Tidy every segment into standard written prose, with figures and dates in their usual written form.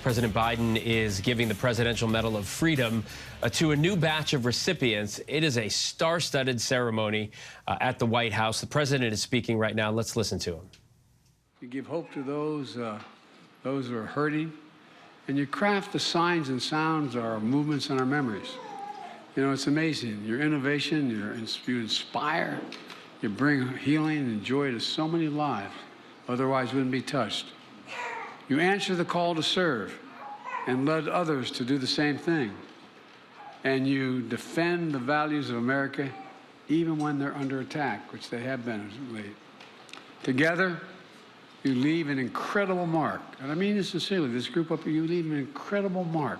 President Biden is giving the Presidential Medal of Freedom to a new batch of recipients. It is a star-studded ceremony at the White House. The president is speaking right now. Let's listen to him. You give hope to those who are hurting, and you craft the signs and sounds, our movements and our memories. You know, it's amazing. Your innovation, you inspire, you bring healing and joy to so many lives otherwise wouldn't be touched. You answer the call to serve and led others to do the same thing. And you defend the values of America even when they're under attack, which they have been lately. Together, you leave an incredible mark. And I mean this sincerely, this group up here, you leave an incredible mark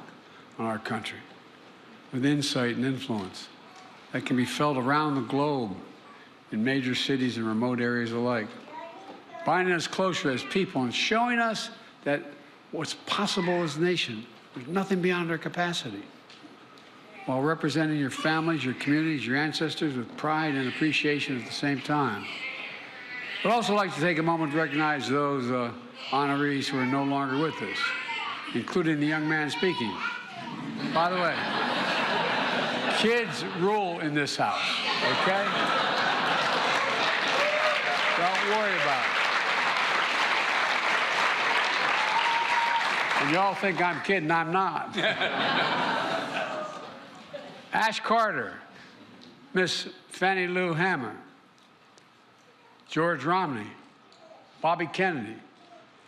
on our country with insight and influence that can be felt around the globe in major cities and remote areas alike, binding us closer as people and showing us that what's possible as a nation, there's nothing beyond our capacity, while representing your families, your communities, your ancestors with pride and appreciation at the same time. I'd also like to take a moment to recognize those honorees who are no longer with us, including the young man speaking. By the way, kids rule in this house, okay? Don't worry about it. And y'all think I'm kidding, I'm not. Ash Carter, Miss Fannie Lou Hamer, George Romney, Bobby Kennedy,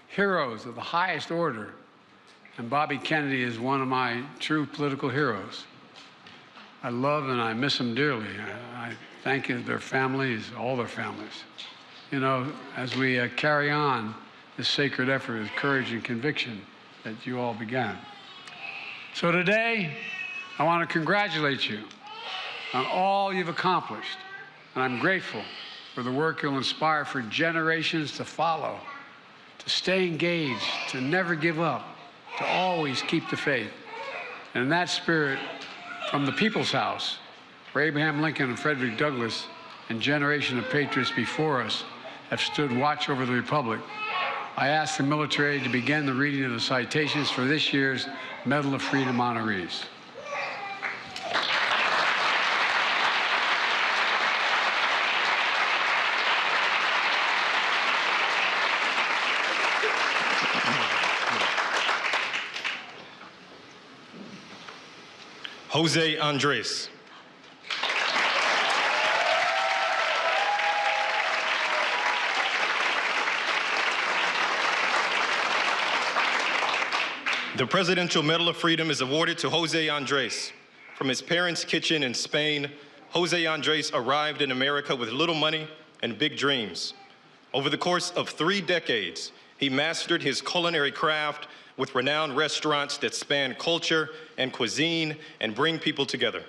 heroes of the highest order. And Bobby Kennedy is one of my true political heroes. I love and I miss them dearly. I thank their families, all their families. You know, as we carry on this sacred effort with courage and conviction that you all began. So today, I want to congratulate you on all you've accomplished, and I'm grateful for the work you'll inspire for generations to follow, to stay engaged, to never give up, to always keep the faith. And in that spirit, from the People's House, where Abraham Lincoln and Frederick Douglass and generations of patriots before us have stood watch over the Republic, I ask the military to begin the reading of the citations for this year's Medal of Freedom honorees. Jose Andres. The Presidential Medal of Freedom is awarded to Jose Andres. From his parents' kitchen in Spain, Jose Andres arrived in America with little money and big dreams. Over the course of 3 decades, he mastered his culinary craft with renowned restaurants that span culture and cuisine and bring people together.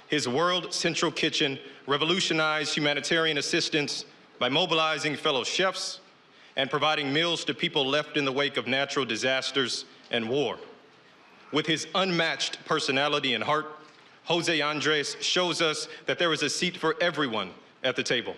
His World Central Kitchen revolutionized humanitarian assistance by mobilizing fellow chefs and providing meals to people left in the wake of natural disasters and war. With his unmatched personality and heart, Jose Andres shows us that there is a seat for everyone at the table.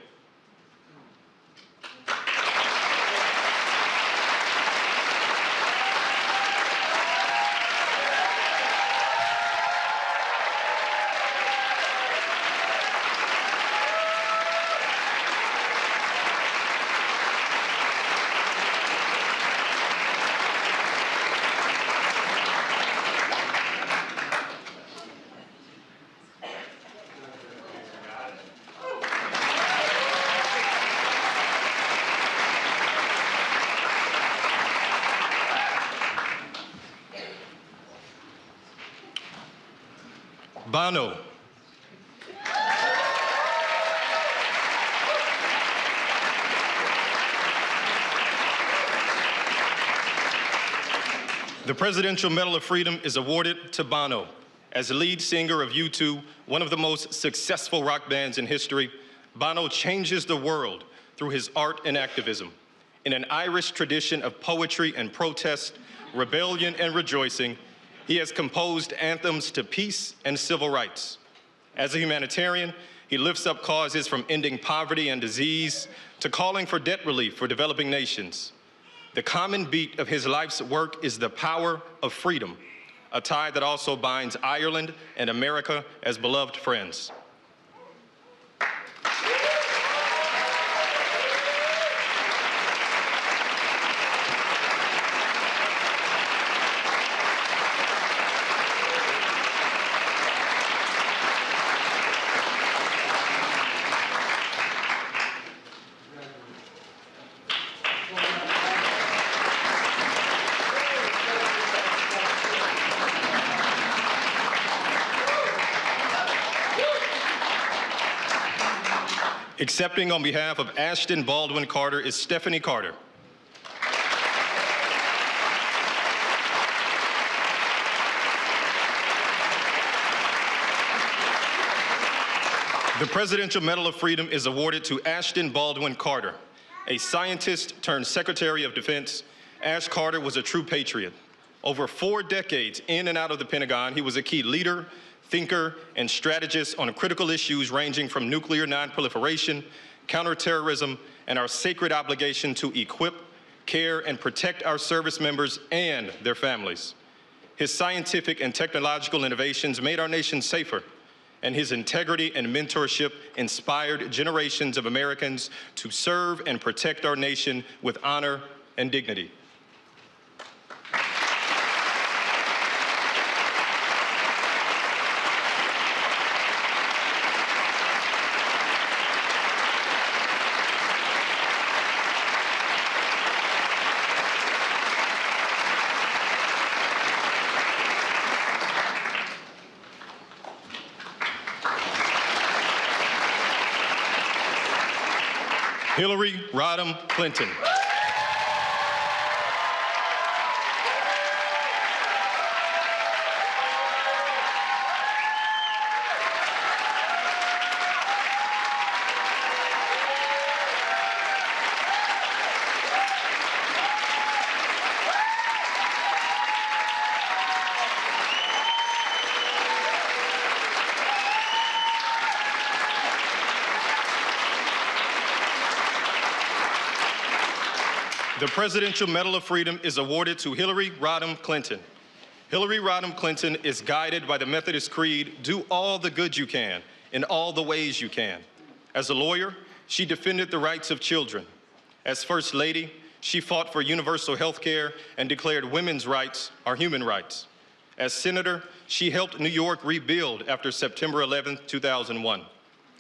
Bono. The Presidential Medal of Freedom is awarded to Bono. As the lead singer of U2, one of the most successful rock bands in history, Bono changes the world through his art and activism. In an Irish tradition of poetry and protest, rebellion and rejoicing, he has composed anthems to peace and civil rights. As a humanitarian, he lifts up causes from ending poverty and disease to calling for debt relief for developing nations. The common beat of his life's work is the power of freedom, a tie that also binds Ireland and America as beloved friends. Accepting on behalf of Ashton Baldwin Carter is Stephanie Carter. The Presidential Medal of Freedom is awarded to Ashton Baldwin Carter. A scientist turned Secretary of Defense, Ash Carter was a true patriot. Over 4 decades in and out of the Pentagon, he was a key leader, thinker, and strategist on critical issues ranging from nuclear nonproliferation, counterterrorism, and our sacred obligation to equip, care, and protect our service members and their families. His scientific and technological innovations made our nation safer, and his integrity and mentorship inspired generations of Americans to serve and protect our nation with honor and dignity. Hillary Rodham Clinton. The Presidential Medal of Freedom is awarded to Hillary Rodham Clinton. Hillary Rodham Clinton is guided by the Methodist Creed, do all the good you can in all the ways you can. As a lawyer, she defended the rights of children. As First Lady, she fought for universal health care and declared women's rights are human rights. As Senator, she helped New York rebuild after September 11, 2001.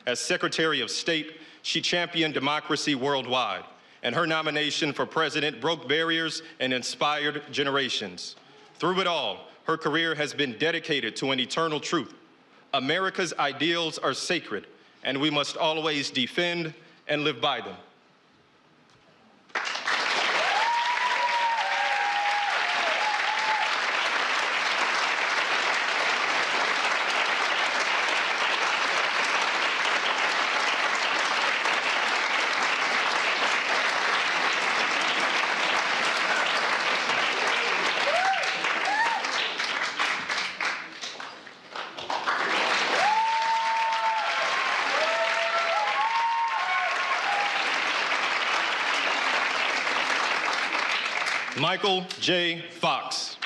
As Secretary of State, she championed democracy worldwide, and her nomination for president broke barriers and inspired generations. Through it all, her career has been dedicated to an eternal truth. America's ideals are sacred, and we must always defend and live by them. Michael J. Fox.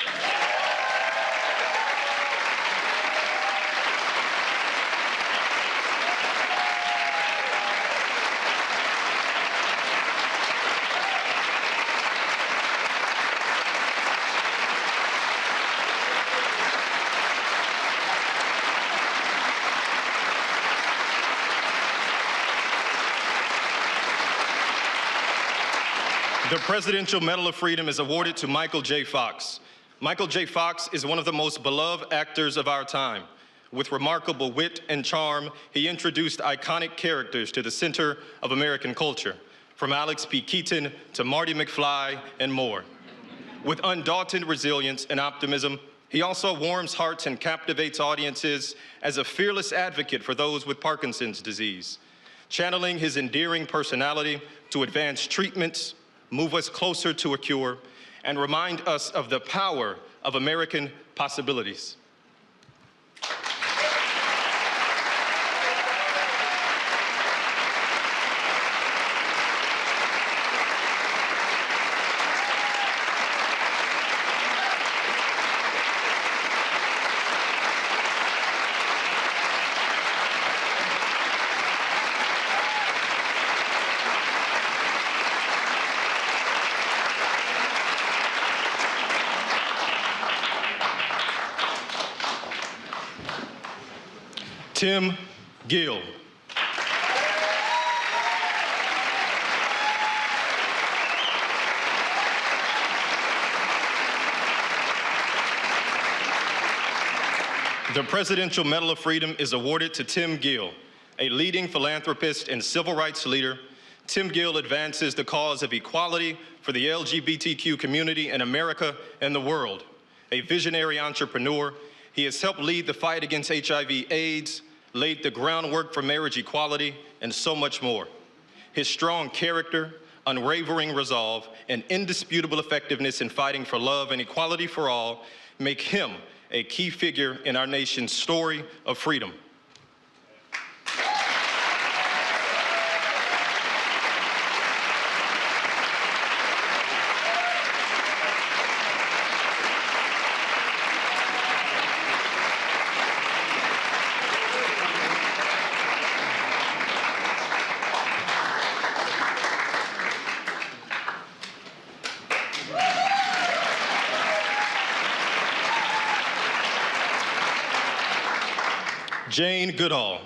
The Presidential Medal of Freedom is awarded to Michael J. Fox. Michael J. Fox is one of the most beloved actors of our time. With remarkable wit and charm, he introduced iconic characters to the center of American culture, from Alex P. Keaton to Marty McFly and more. With undaunted resilience and optimism, he also warms hearts and captivates audiences as a fearless advocate for those with Parkinson's disease, channeling his endearing personality to advance treatments, move us closer to a cure, and remind us of the power of American possibilities. Tim Gill. The Presidential Medal of Freedom is awarded to Tim Gill, a leading philanthropist and civil rights leader. Tim Gill advances the cause of equality for the LGBTQ community in America and the world. A visionary entrepreneur, he has helped lead the fight against HIV/AIDS, laid the groundwork for marriage equality, and so much more. His strong character, unwavering resolve, and indisputable effectiveness in fighting for love and equality for all make him a key figure in our nation's story of freedom. Jane Goodall.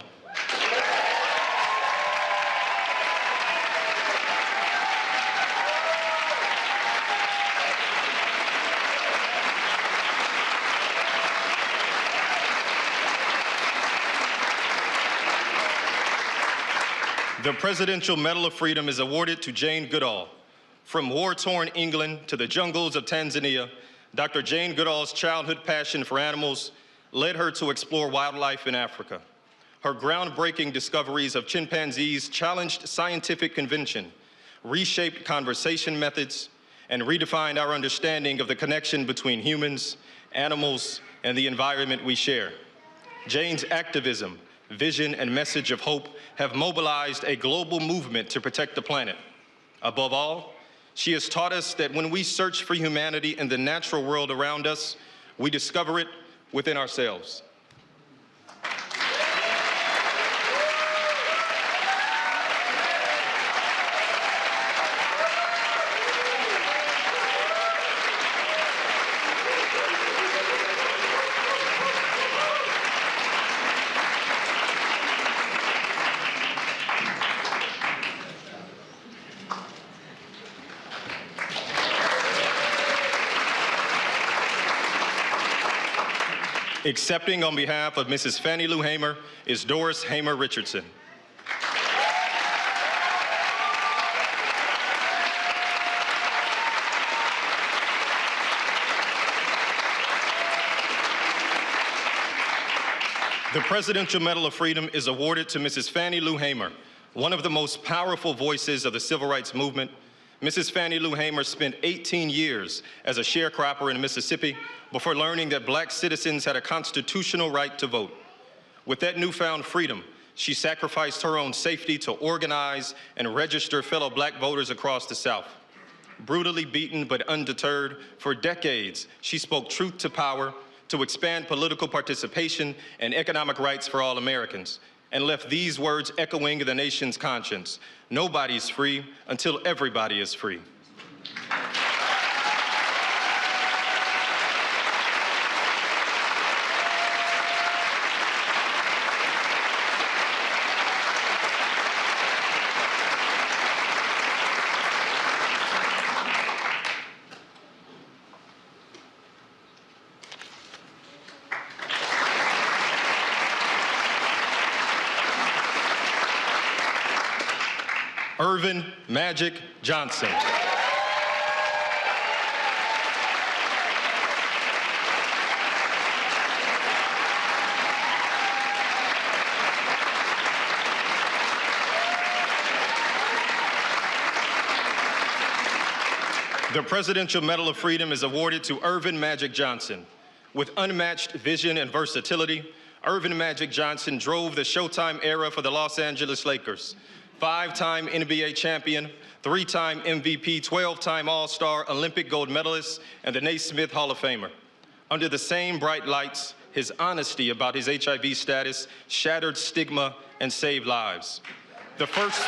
The Presidential Medal of Freedom is awarded to Jane Goodall. From war-torn England to the jungles of Tanzania, Dr. Jane Goodall's childhood passion for animals led her to explore wildlife in Africa. Her groundbreaking discoveries of chimpanzees challenged scientific convention, reshaped conversation methods, and redefined our understanding of the connection between humans, animals, and the environment we share. Jane's activism, vision, and message of hope have mobilized a global movement to protect the planet. Above all, she has taught us that when we search for humanity in the natural world around us, we discover it within ourselves. Accepting on behalf of Mrs. Fannie Lou Hamer is Doris Hamer Richardson. The Presidential Medal of Freedom is awarded to Mrs. Fannie Lou Hamer, one of the most powerful voices of the civil rights movement. Mrs. Fannie Lou Hamer spent 18 years as a sharecropper in Mississippi before learning that black citizens had a constitutional right to vote. With that newfound freedom, she sacrificed her own safety to organize and register fellow black voters across the South. Brutally beaten but undeterred, for decades, she spoke truth to power to expand political participation and economic rights for all Americans, and left these words echoing in the nation's conscience: nobody's free until everybody is free. Irvin Magic Johnson. The Presidential Medal of Freedom is awarded to Irvin Magic Johnson. With unmatched vision and versatility, Irvin Magic Johnson drove the Showtime era for the Los Angeles Lakers. 5-time NBA champion, 3-time MVP, 12-time All-Star, Olympic gold medalist, and the Naismith Hall of Famer. Under the same bright lights, his honesty about his HIV status shattered stigma and saved lives. The first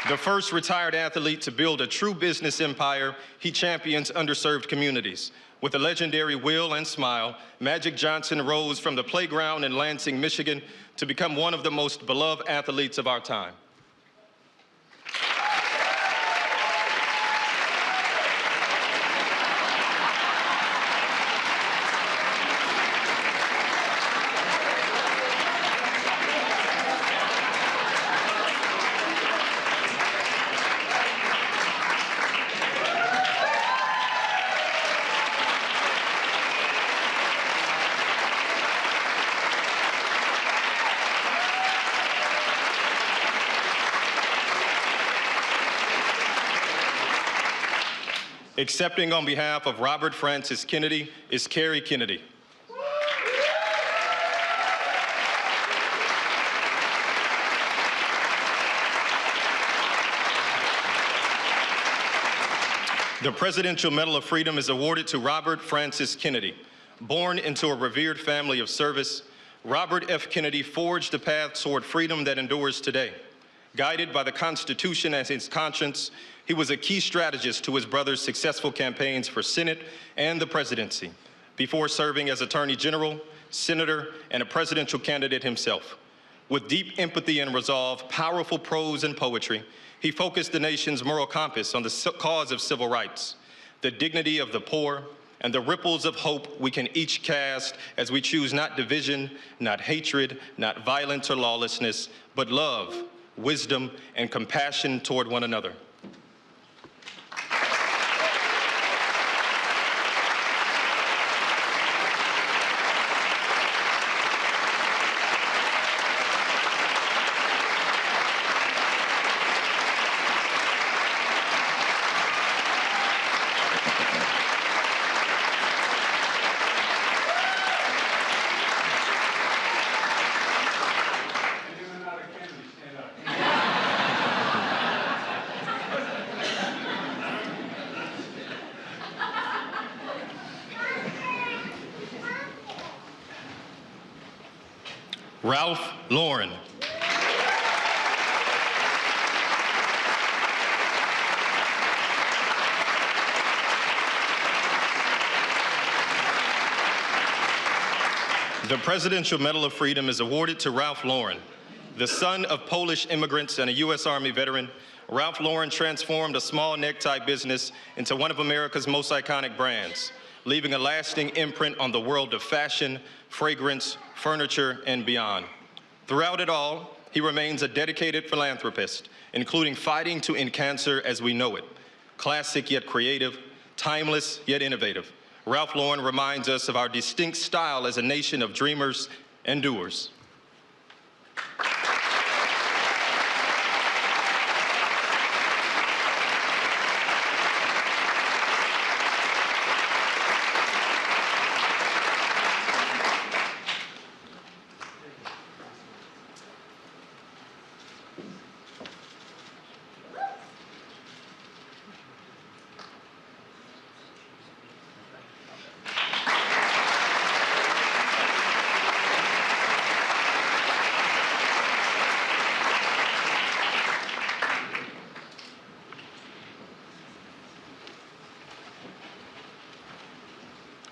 The first retired athlete to build a true business empire, he champions underserved communities. With a legendary will and smile, Magic Johnson rose from the playground in Lansing, Michigan, to become one of the most beloved athletes of our time. Accepting on behalf of Robert Francis Kennedy is Carrie Kennedy. The Presidential Medal of Freedom is awarded to Robert Francis Kennedy. Born into a revered family of service, Robert F. Kennedy forged a path toward freedom that endures today. Guided by the Constitution as his conscience, he was a key strategist to his brother's successful campaigns for Senate and the presidency, before serving as Attorney General, Senator, and a presidential candidate himself. With deep empathy and resolve, powerful prose and poetry, he focused the nation's moral compass on the cause of civil rights, the dignity of the poor, and the ripples of hope we can each cast as we choose not division, not hatred, not violence or lawlessness, but love, wisdom, and compassion toward one another. Ralph Lauren. The Presidential Medal of Freedom is awarded to Ralph Lauren. The son of Polish immigrants and a U.S. Army veteran, Ralph Lauren transformed a small necktie business into one of America's most iconic brands, leaving a lasting imprint on the world of fashion, fragrance, furniture, and beyond. Throughout it all, he remains a dedicated philanthropist, including fighting to end cancer as we know it. Classic yet creative, timeless yet innovative, Ralph Lauren reminds us of our distinct style as a nation of dreamers and doers.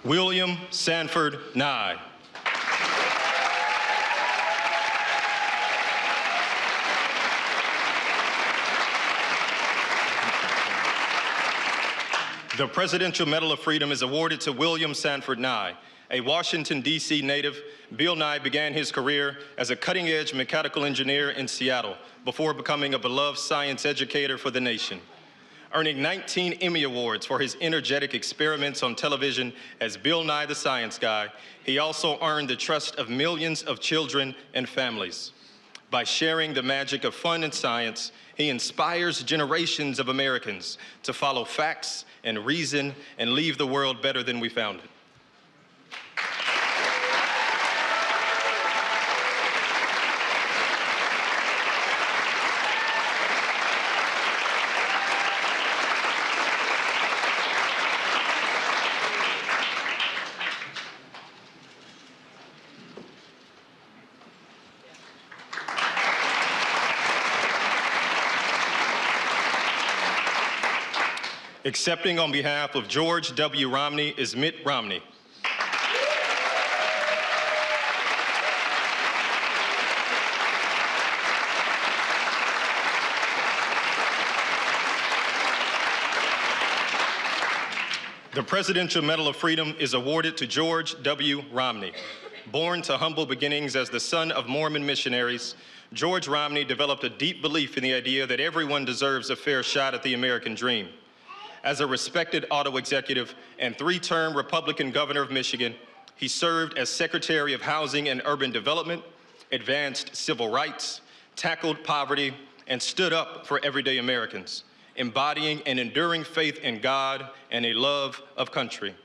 William Sanford Nye. The Presidential Medal of Freedom is awarded to William Sanford Nye. A Washington, D.C. native, Bill Nye began his career as a cutting-edge mechanical engineer in Seattle before becoming a beloved science educator for the nation. Earning 19 Emmy Awards for his energetic experiments on television as Bill Nye the Science Guy, he also earned the trust of millions of children and families. By sharing the magic of fun and science, he inspires generations of Americans to follow facts and reason and leave the world better than we found it. Accepting on behalf of George W. Romney is Mitt Romney. The Presidential Medal of Freedom is awarded to George W. Romney. Born to humble beginnings as the son of Mormon missionaries, George Romney developed a deep belief in the idea that everyone deserves a fair shot at the American dream. As a respected auto executive and three-term Republican governor of Michigan, he served as Secretary of Housing and Urban Development, advanced civil rights, tackled poverty, and stood up for everyday Americans, embodying an enduring faith in God and a love of country.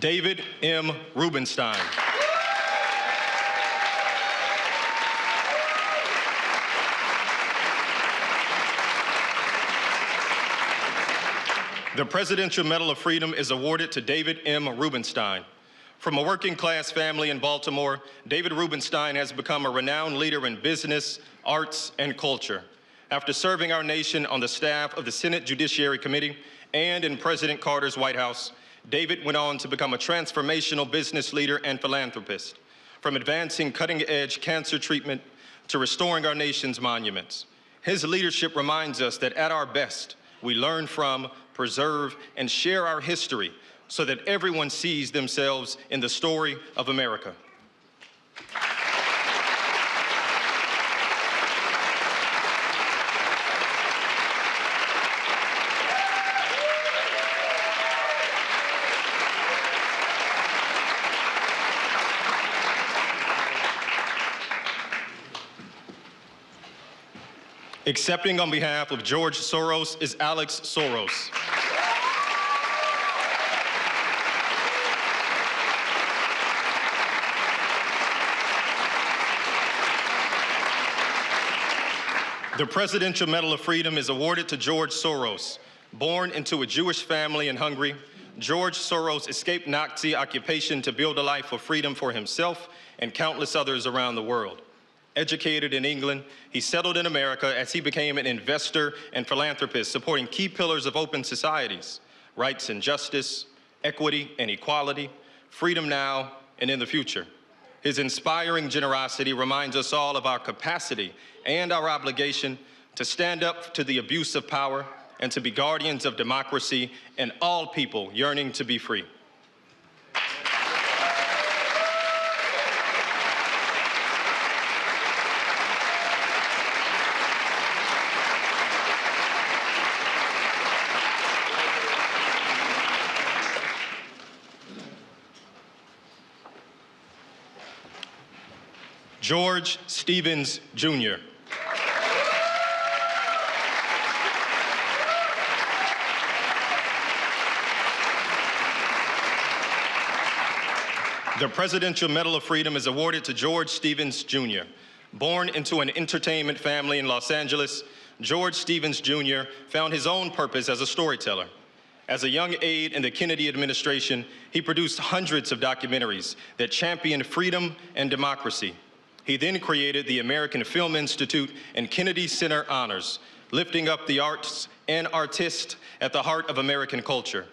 David M. Rubenstein. The Presidential Medal of Freedom is awarded to David M. Rubenstein. From a working-class family in Baltimore, David Rubenstein has become a renowned leader in business, arts, and culture. After serving our nation on the staff of the Senate Judiciary Committee and in President Carter's White House, David went on to become a transformational business leader and philanthropist, from advancing cutting-edge cancer treatment to restoring our nation's monuments. His leadership reminds us that at our best, we learn from, preserve, and share our history so that everyone sees themselves in the story of America. Accepting on behalf of George Soros is Alex Soros. The Presidential Medal of Freedom is awarded to George Soros. Born into a Jewish family in Hungary, George Soros escaped Nazi occupation to build a life of freedom for himself and countless others around the world. Educated in England, he settled in America as he became an investor and philanthropist, supporting key pillars of open societies: rights and justice, equity and equality, freedom now and in the future. His inspiring generosity reminds us all of our capacity and our obligation to stand up to the abuse of power and to be guardians of democracy and all people yearning to be free. George Stevens, Jr. The Presidential Medal of Freedom is awarded to George Stevens, Jr. Born into an entertainment family in Los Angeles, George Stevens, Jr. found his own purpose as a storyteller. As a young aide in the Kennedy administration, he produced hundreds of documentaries that championed freedom and democracy. He then created the American Film Institute and Kennedy Center Honors, lifting up the arts and artists at the heart of American culture.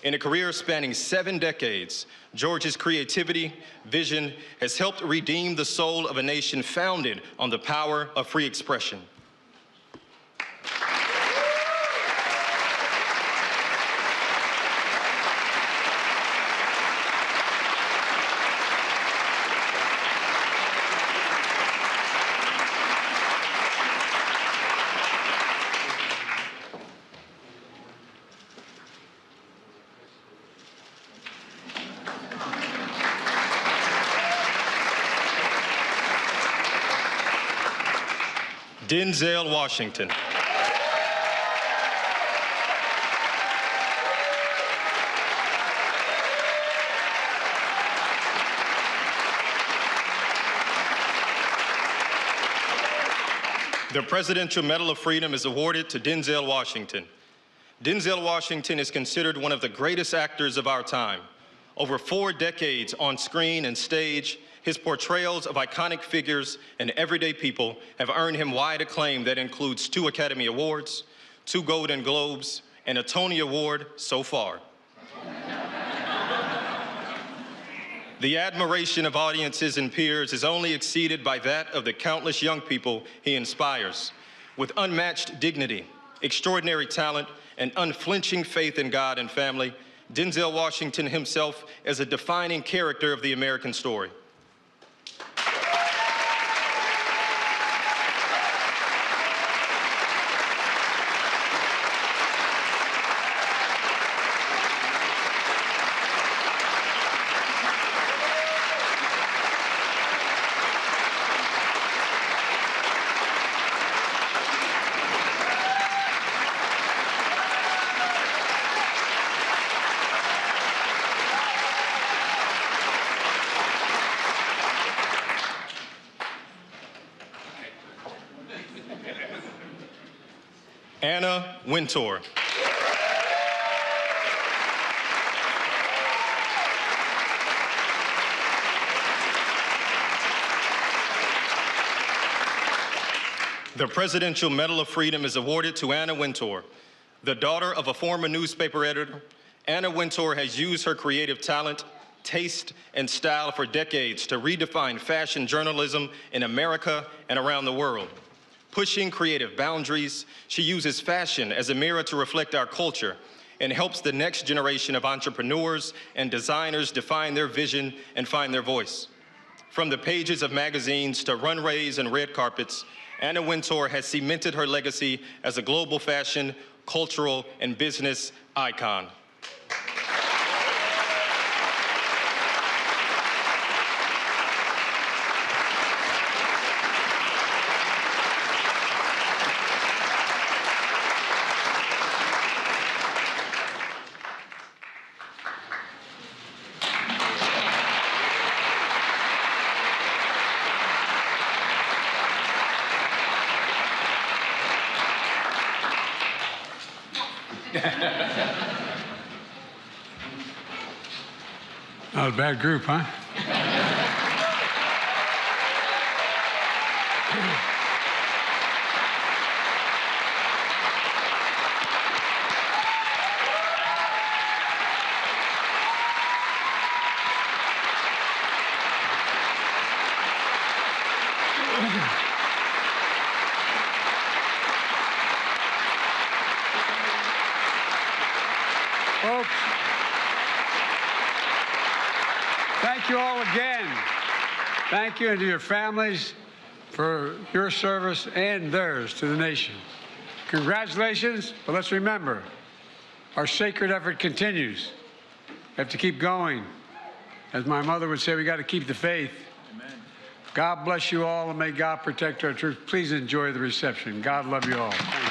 In a career spanning 7 decades, George's creativity, vision has helped redeem the soul of a nation founded on the power of free expression. Denzel Washington. The Presidential Medal of Freedom is awarded to Denzel Washington. Denzel Washington is considered one of the greatest actors of our time. Over 4 decades on screen and stage, his portrayals of iconic figures and everyday people have earned him wide acclaim that includes 2 Academy Awards, 2 Golden Globes, and a Tony Award so far. The admiration of audiences and peers is only exceeded by that of the countless young people he inspires. With unmatched dignity, extraordinary talent, and unflinching faith in God and family, Denzel Washington himself is a defining character of the American story. Anna Wintour. The Presidential Medal of Freedom is awarded to Anna Wintour. The daughter of a former newspaper editor, Anna Wintour has used her creative talent, taste, and style for decades to redefine fashion journalism in America and around the world. Pushing creative boundaries, she uses fashion as a mirror to reflect our culture and helps the next generation of entrepreneurs and designers define their vision and find their voice. From the pages of magazines to runways and red carpets, Anna Wintour has cemented her legacy as a global fashion, cultural, and business icon. Not a bad group, huh? Folks, thank you all again. Thank you, and to your families for your service and theirs to the nation. Congratulations, but let's remember, our sacred effort continues. We have to keep going. As my mother would say, we got to keep the faith. Amen. God bless you all, and may God protect our troops. Please enjoy the reception. God love you all. Thank you.